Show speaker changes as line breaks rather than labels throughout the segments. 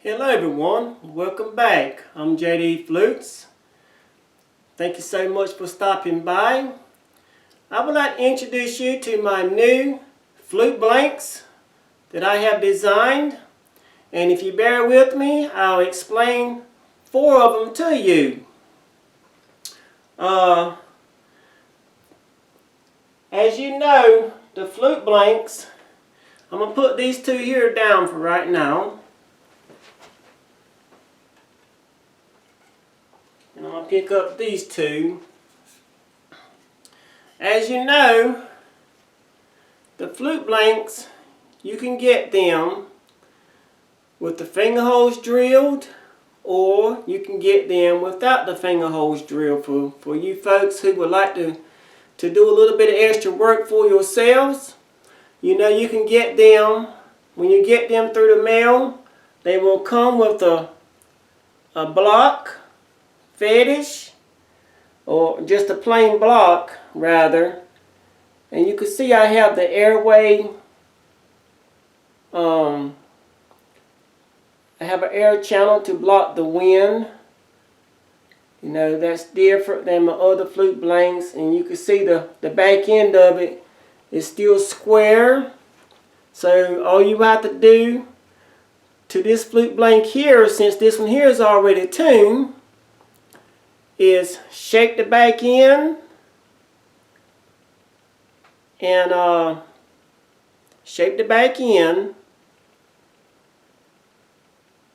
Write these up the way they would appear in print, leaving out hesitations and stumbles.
Hello everyone, welcome back. I'm JD Flutes. Thank you so much for stopping by. I would like to introduce you to my new Flute Blanks that I have designed. And if you bear with me, I'll explain 4 of them to you. As you know, the Flute Blanks, I'm going to put these 2 here down for right now. And I'm going to pick up these 2. As you know, the Flute Blanks, you can get them with the finger holes drilled, or you can get them without the finger holes drilled for you folks who would like to do a little bit of extra work for yourselves. You know, you can get them, when you get them through the mail, they will come with a block fetish, or just a plain block rather. And you can see I have the airway, I have an air channel to block the wind. You know, that's different than my other Flute Blanks. And you can see the back end of it is still square. So all you have to do to this Flute Blank here, since this one here is already tuned, is shake the back end and shape the back end,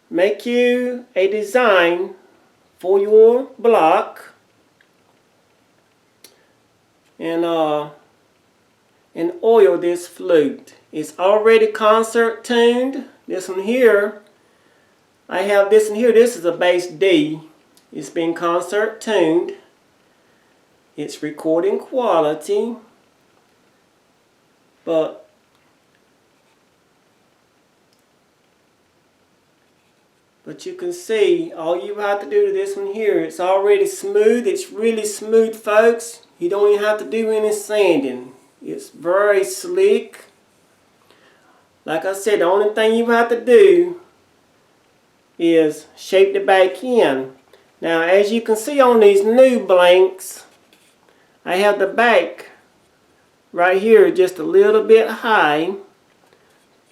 make you a design for your block, and oil this flute. It's already concert tuned. This one here, I have this one here, this is a bass D. It's been concert tuned. It's recording quality. But you can see all you have to do to this one here, it's already smooth. It's really smooth, folks. You don't even have to do any sanding. It's very slick. Like I said, the only thing you have to do is shape the back end. Now, as you can see on these new blanks, I have the back right here just a little bit high,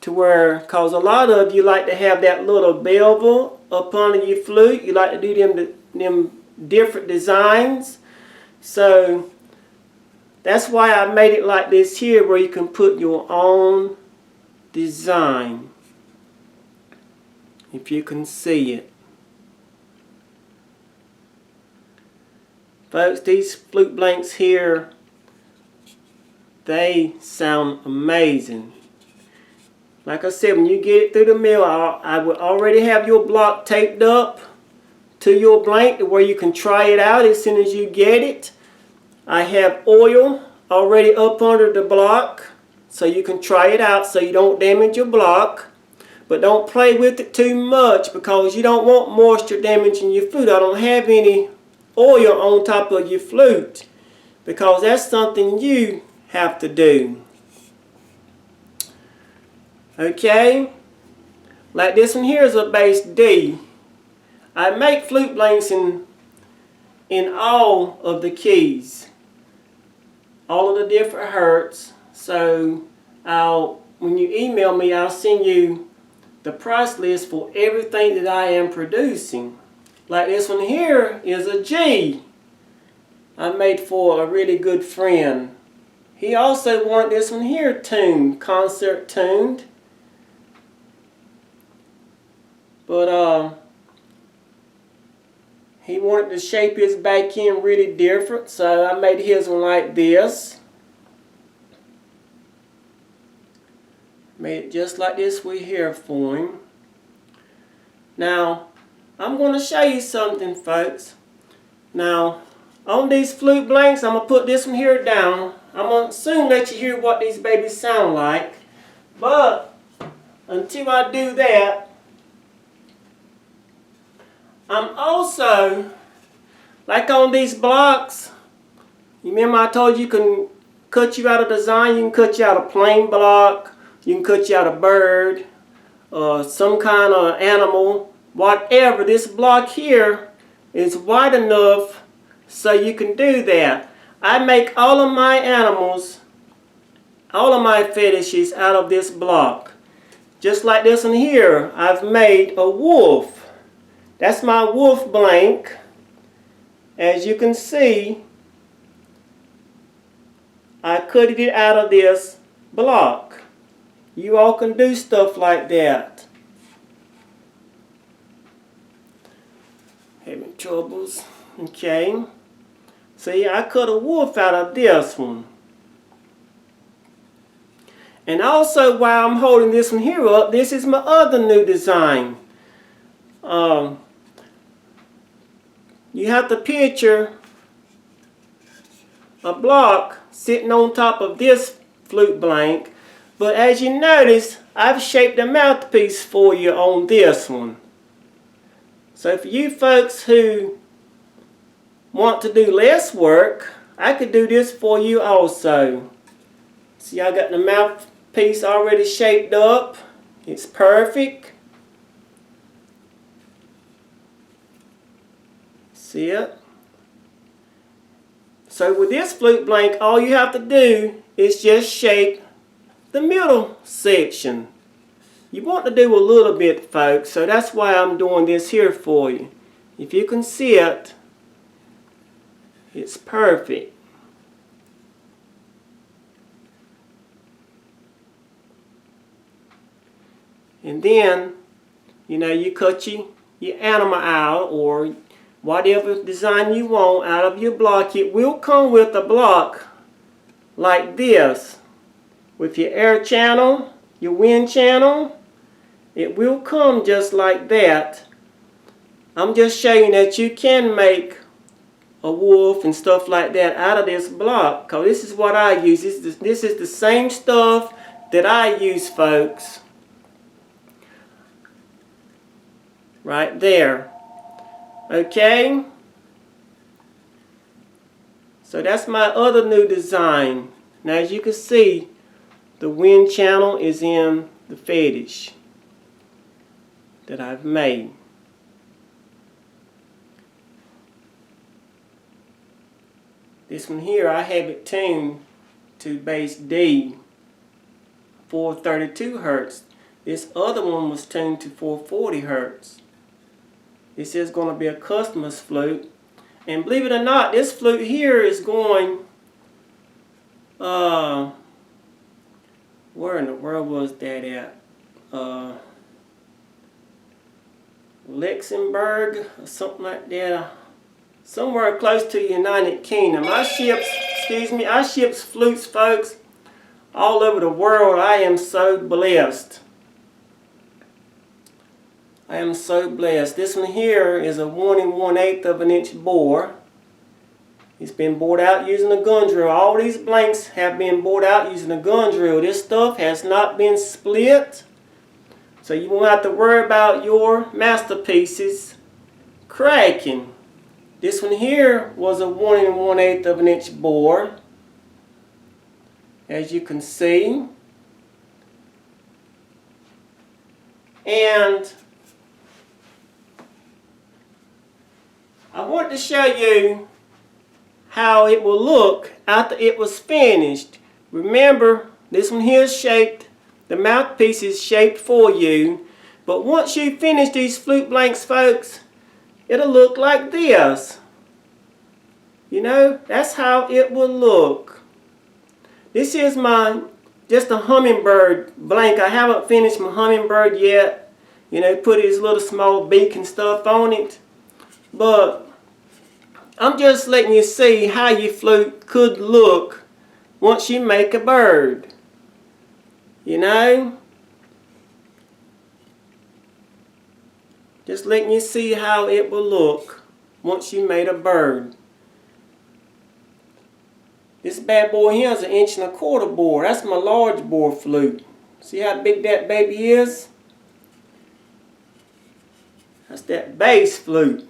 to where, cause a lot of you like to have that little bevel up under your flute. You like to do them different designs. So that's why I made it like this here, where you can put your own design, if you can see it. Folks, these Flute Blanks here, they sound amazing. Like I said, when you get it through the mail, I will already have your block taped up to your blank to where you can try it out as soon as you get it. I have oil already up under the block, so you can try it out so you don't damage your block. But don't play with it too much, because you don't want moisture damaging your flute. I don't have any oil on top of your flute, because that's something you have to do. Okay, like this one here is a bass D. I make Flute Blanks in all of the keys, all of the different hertz. So when you email me, I'll send you the price list for everything that I am producing. Like this one here is a G I made for a really good friend. He also wanted this one here tuned, concert tuned. But he wanted to shape his back end really different, so I made his one like this. Made it just like this we here for him. Now, I'm going to show you something, folks. Now, on these Flute Blanks, I'm going to put this one here down. I'm going to soon let you hear what these babies sound like. But until I do that, I'm also, like on these blocks, you remember I told you can cut you out a design. You can cut you out a plain block. You can cut you out a bird. some kind of animal, whatever. This block here is wide enough so you can do that. I make all of my animals, all of my fetishes out of this block. Just like this one here, I've made a wolf. That's my wolf blank. As you can see, I cut it out of this block. You all can do stuff like that. Having troubles. Okay. See, I cut a wolf out of this one. And also, while I'm holding this one here up, this is my other new design. You have to picture a block sitting on top of this flute blank. But as you notice, I've shaped a mouthpiece for you on this one. So for you folks who want to do less work, I could do this for you also. See, I got the mouthpiece already shaped up. It's perfect. See it? So with this flute blank, all you have to do is just shape the middle section. You want to do a little bit, folks, so that's why I'm doing this here for you. If you can see it, it's perfect. And then, you know, you cut your animal out or whatever design you want out of your block. It will come with a block like this with your air channel, your wind channel. It will come just like that. I'm just showing that you can make a wolf and stuff like that out of this block, because this is what I use. This is the same stuff that I use, folks. Right there. Okay? So that's my other new design. Now as you can see, the wind channel is in the fetish that I've made. This one here, I have it tuned to bass D, 432 hertz. This other one was tuned to 440 hertz. This is going to be a customer's flute. And believe it or not, this flute here is going, where in the world was that at? Luxembourg or something like that. Somewhere close to the United Kingdom. I ships flutes, folks, all over the world. I am so blessed. I am so blessed. This one here is a 1 1/8 of an inch bore. It's been bored out using a gun drill. All these blanks have been bored out using a gun drill. This stuff has not been split. So you won't have to worry about your masterpieces cracking. This one here was a 1 1/8 of an inch bore, as you can see. And I want to show you how it will look after it was finished. Remember, this one here is shaped, the mouthpiece is shaped for you. But once you finish these flute blanks, folks, it'll look like this. You know, that's how it will look. This is just a hummingbird blank. I haven't finished my hummingbird yet. You know, put his little small beak and stuff on it. But I'm just letting you see how your flute could look once you make a bird. You know? Just letting you see how it will look once you made a bird. This bad boy here is 1 1/4 bore. That's my large bore flute. See how big that baby is? That's that bass flute.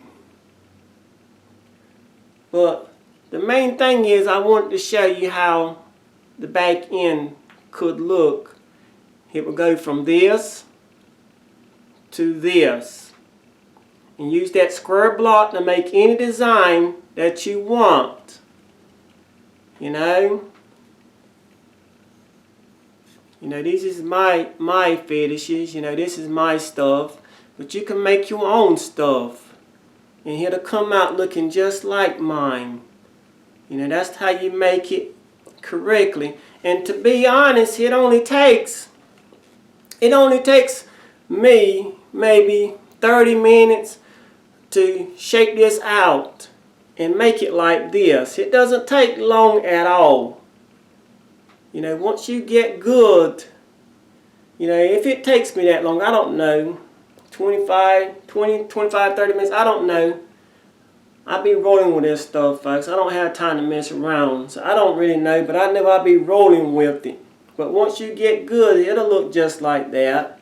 But the main thing is I wanted to show you how the back end could look. It will go from this to this. And use that square block to make any design that you want. You know, these is my fetishes. You know, this is my stuff. But you can make your own stuff. And it'll come out looking just like mine. You know, that's how you make it correctly. And to be honest, it only takes me maybe 30 minutes to shape this out and make it like this. It doesn't take long at all. You know, once you get good, you know, if it takes me that long, I don't know, 25, 30 minutes, I don't know. I be rolling with this stuff, folks. I don't have time to mess around. So I don't really know, but I know I be rolling with it. But once you get good, it'll look just like that.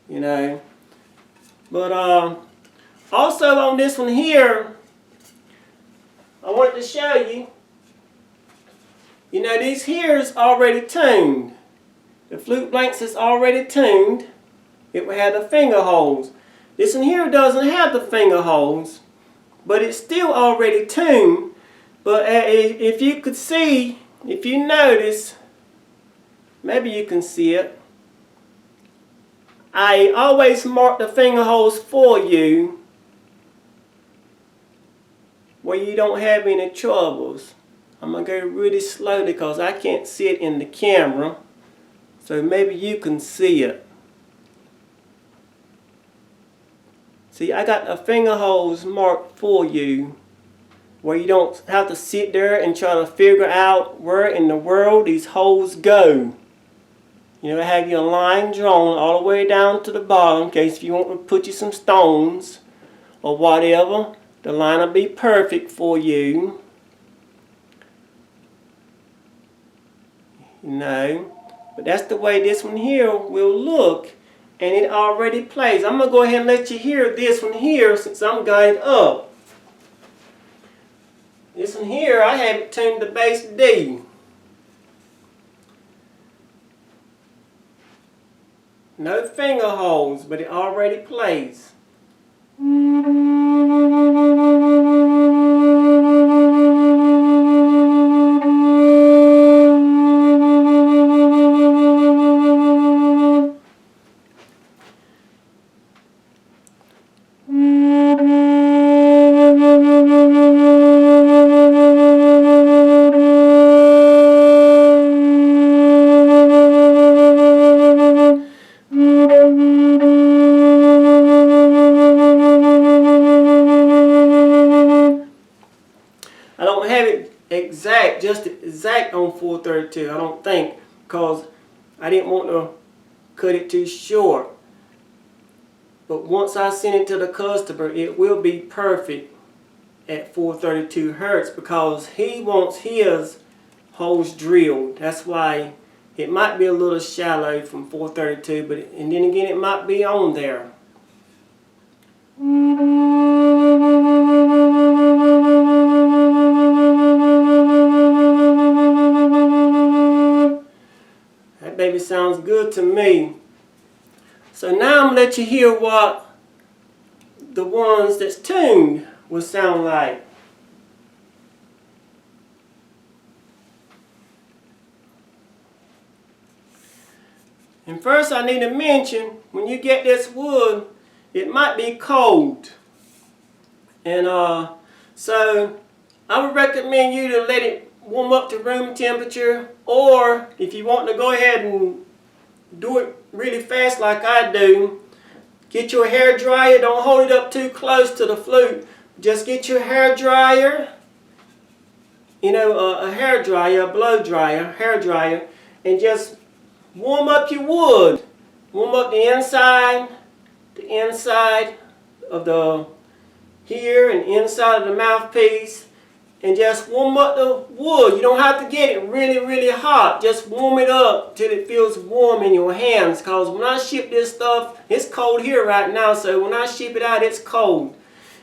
You know. But also on this one here, I wanted to show you, you know, these here is already tuned. The Flute Blanks is already tuned. It will have the finger holes. This one here doesn't have the finger holes, but it's still already tuned. But if you could see, if you notice, maybe you can see it. I always mark the finger holes for you where you don't have any troubles. I'm going to go really slowly because I can't see it in the camera. So maybe you can see it. See, I got the finger holes marked for you where you don't have to sit there and try to figure out where in the world these holes go. You know, have your line drawn all the way down to the bottom in case if you want to put you some stones or whatever. The line will be perfect for you. You know, but that's the way this one here will look. And it already plays. I'm going to go ahead and let you hear this one here since I'm got it up. This one here, I have it tuned to bass D. No finger holes, but it already plays. I don't have it just exact on 432, I don't think, because I didn't want to cut it too short. But once I send it to the customer, it will be perfect at 432 hertz because he wants his holes drilled. That's why it might be a little shallow from 432, but and then again it might be on there. That baby sounds good to me. So now I'm going to let you hear what the ones that's tuned will sound like. And first I need to mention, when you get this wood, it might be cold. And so I would recommend you to let it warm up to room temperature, or if you want to go ahead and do it really fast like I do, get your hair dryer. Don't hold it up too close to the flute. Just get your hair dryer, you know, a hair dryer, a blow dryer, hair dryer, and just warm up your wood. Warm up the inside of the here and inside of the mouthpiece, and just warm up the wood. You don't have to get it really, really hot. Just warm it up till it feels warm in your hands. Because when I ship this stuff, it's cold here right now. So when I ship it out, it's cold.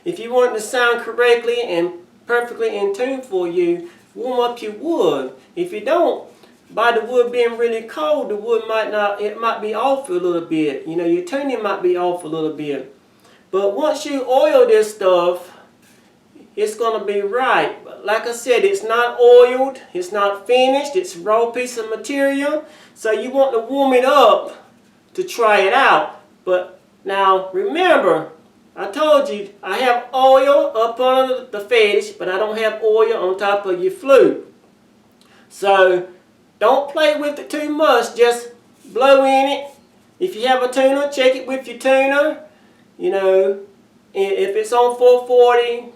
If you want it to sound correctly and perfectly in tune for you, warm up your wood. If you don't, by the wood being really cold, the wood it might be off a little bit. You know, your tuning might be off a little bit. But once you oil this stuff, it's going to be right. But like I said, it's not oiled, it's not finished, it's a raw piece of material. So you want to warm it up to try it out. But now remember, I told you I have oil up under the fetish, but I don't have oil on top of your flute. So don't play with it too much, just blow in it. If you have a tuner, check it with your tuner. You know, if it's on 440,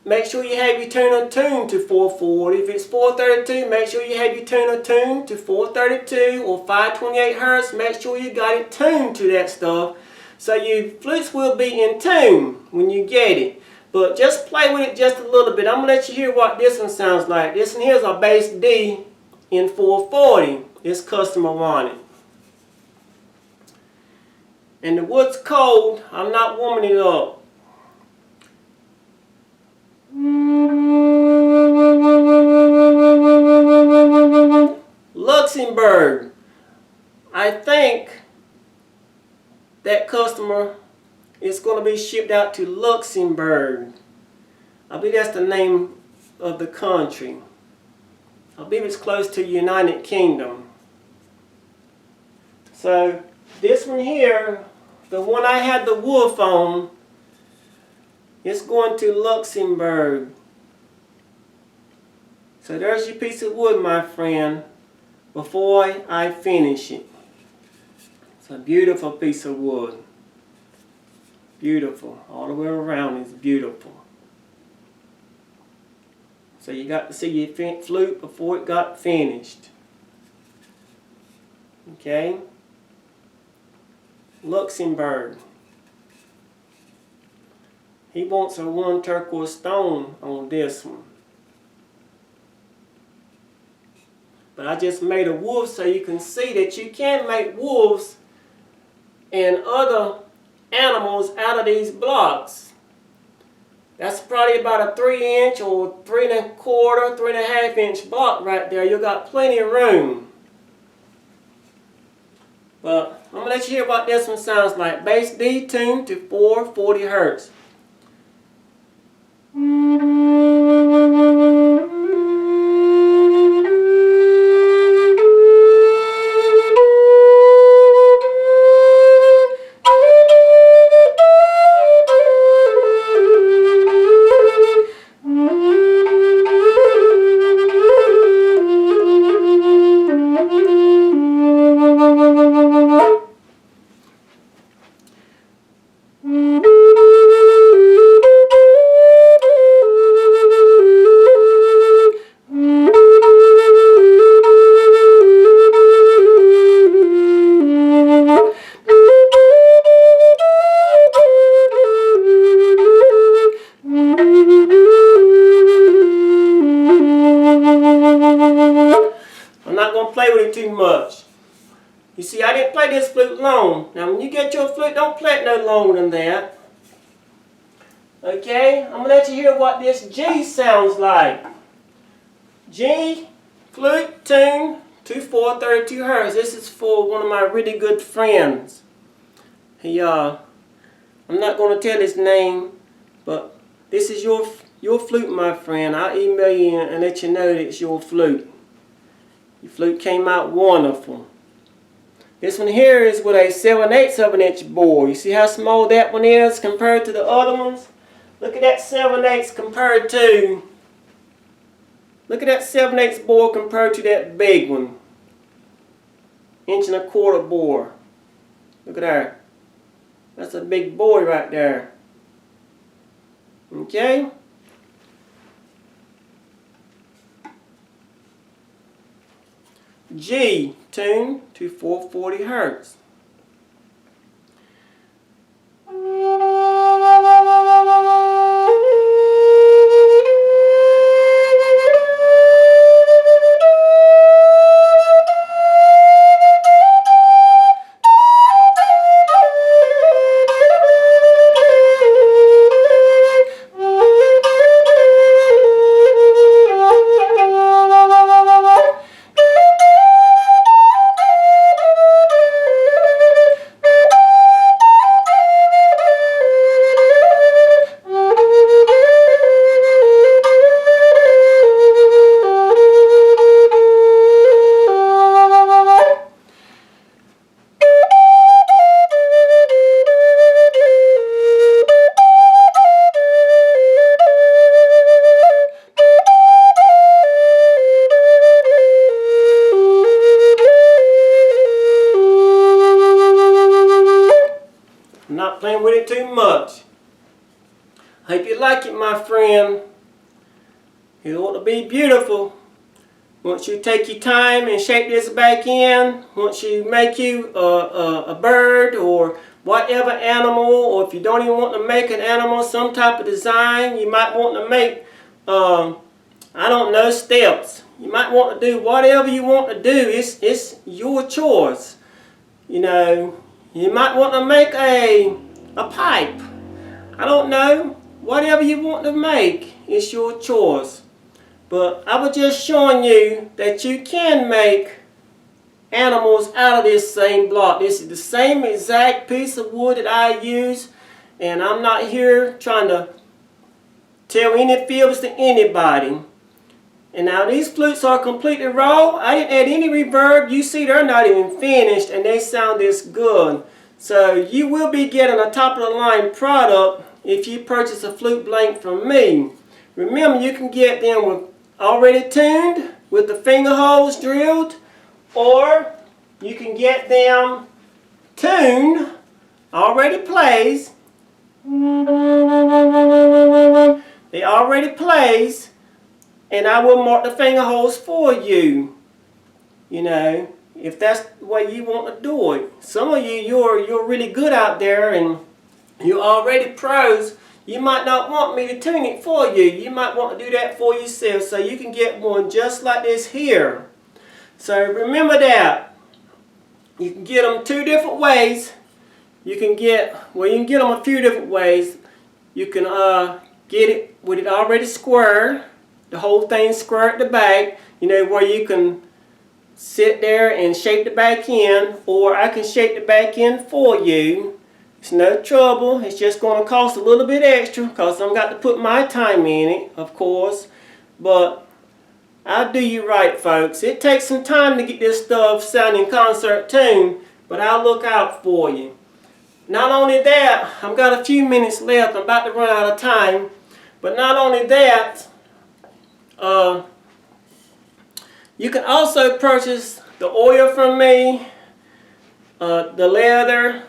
make sure you have your tuner tuned to 440. If it's 432, make sure you have your tuner tuned to 432 or 528 hertz. Make sure you got it tuned to that stuff. So your flutes will be in tune when you get it. But just play with it just a little bit. I'm going to let you hear what this one sounds like. This one here is a bass D in 440. It's customer wanted. And the wood's cold. I'm not warming it up. Luxembourg. I think that customer is going to be shipped out to Luxembourg. I believe that's the name of the country. I believe it's close to United Kingdom. So this one here, the one I had the wolf on, it's going to Luxembourg. So there's your piece of wood, my friend, before I finish it. It's a beautiful piece of wood. Beautiful. All the way around is beautiful. So you got to see your flute before it got finished. Okay? Luxembourg. He wants a 1 turquoise stone on this one. But I just made a wolf so you can see that you can make wolves and other animals out of these blocks. That's probably about a 3-inch or 3 1/4, 3 1/2 inch block right there. You got plenty of room. But I'm going to let you hear what this one sounds like. Bass D tuned to 440 hertz. Too much. You see, I didn't play this flute long. Now when you get your flute, don't play it no longer than that. Okay, I'm going to let you hear what this G sounds like. G, flute, tune to 432 hertz. This is for one of my really good friends. I'm not going to tell his name, but this is your flute, my friend. I'll email you and let you know that it's your flute. Your flute came out wonderful. This one here is with a 7/8 of an inch bore. You see how small that one is compared to the other ones? Look at that 7/8 compared to... Look at that 7/8 bore compared to that big one. 1 1/4 bore. Look at there. That's a big boy right there. Okay? G, tuned to 440 hertz. I'm not playing with it too much. I hope you like it, my friend. It ought to be beautiful. Once you take your time and shape this back in, once you make you a bird or whatever animal, or if you don't even want to make an animal, some type of design, you might want to make, I don't know, steps. You might want to do whatever you want to do. It's your choice. You know, you might want to make a pipe. I don't know. Whatever you want to make, it's your choice. But I was just showing you that you can make animals out of this same block. This is the same exact piece of wood that I use, and I'm not here trying to tell any fibs to anybody. And now these flutes are completely raw. I didn't add any reverb. You see they're not even finished and they sound this good. So you will be getting a top of the line product if you purchase a flute blank from me. Remember, you can get them with already tuned with the finger holes drilled, or you can get them tuned, already plays. They already plays, and I will mark the finger holes for you. You know, if that's the way you want to do it. Some of you, you're really good out there and you're already pros. You might not want me to tune it for you. You might want to do that for yourself, so you can get one just like this here. So remember that. You can get them two different ways. You can get them a few different ways. You can get it with it already square, the whole thing square at the back, you know, where you can sit there and shape the back in, or I can shape the back in for you. It's no trouble. It's just going to cost a little bit extra because I've got to put my time in it, of course. But I'll do you right, folks. It takes some time to get this stuff sounding concert tune, but I'll look out for you. Not only that, I've got a few minutes left. I'm about to run out of time. But not only that, you can also purchase the oil from me, the leather.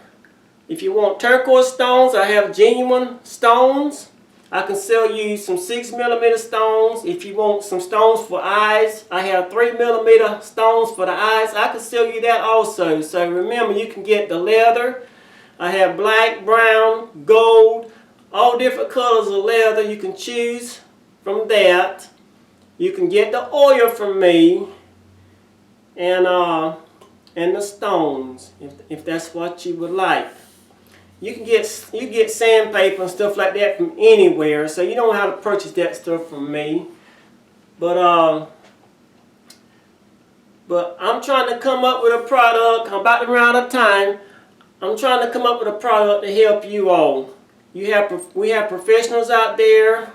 If you want turquoise stones, I have genuine stones. I can sell you some 6mm stones. If you want some stones for eyes, I have 3mm stones for the eyes. I can sell you that also. So remember, you can get the leather. I have black, brown, gold, all different colors of leather. You can choose from that. You can get the oil from me, and the stones, if that's what you would like. You get sandpaper and stuff like that from anywhere, so you don't have to purchase that stuff from me. But I'm trying to come up with a product. I'm about to run out of time. I'm trying to come up with a product to help you all. We have professionals out there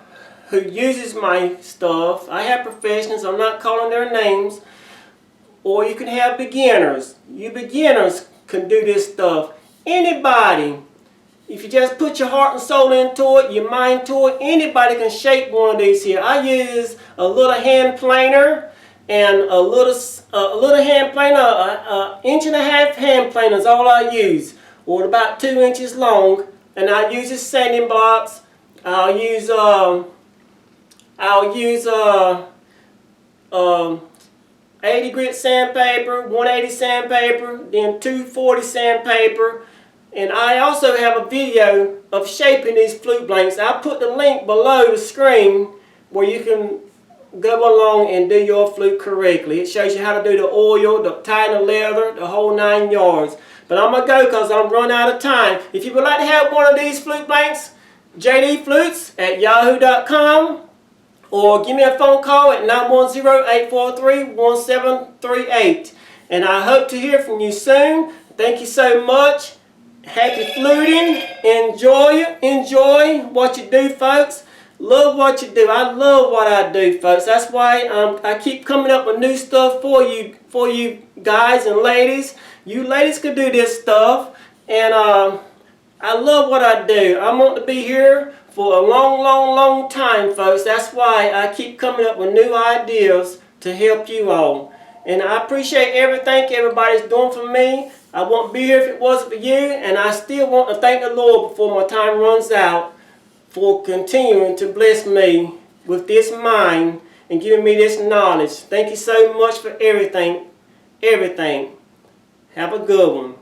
who uses my stuff. I have professionals. I'm not calling their names. Or you can have beginners. You beginners can do this stuff. Anybody. If you just put your heart and soul into it, your mind to it, anybody can shape one of these here. I use a little hand planer and a little hand planer, an 1.5 inch hand planer is all I use, or about 2 inches long. And I use the sanding blocks. I'll use 80 grit sandpaper, 180 sandpaper, then 240 sandpaper. And I also have a video of shaping these flute blanks. I'll put the link below the screen where you can go along and do your flute correctly. It shows you how to do the oil, the tying the leather, the whole 9 yards. But I'm going to go because I'm running out of time. If you would like to have one of these flute blanks, jdflutes@yahoo.com, or give me a phone call at 910-843-1738. And I hope to hear from you soon. Thank you so much. Happy fluting. Enjoy what you do, folks. Love what you do. I love what I do, folks. That's why I keep coming up with new stuff for you guys and ladies. You ladies can do this stuff, and I love what I do. I want to be here for a long time, folks. That's why I keep coming up with new ideas to help you all. And I appreciate everything everybody's doing for me. I wouldn't be here if it wasn't for you, and I still want to thank the Lord before my time runs out for continuing to bless me with this mind and giving me this knowledge. Thank you so much for everything. Everything. Have a good one.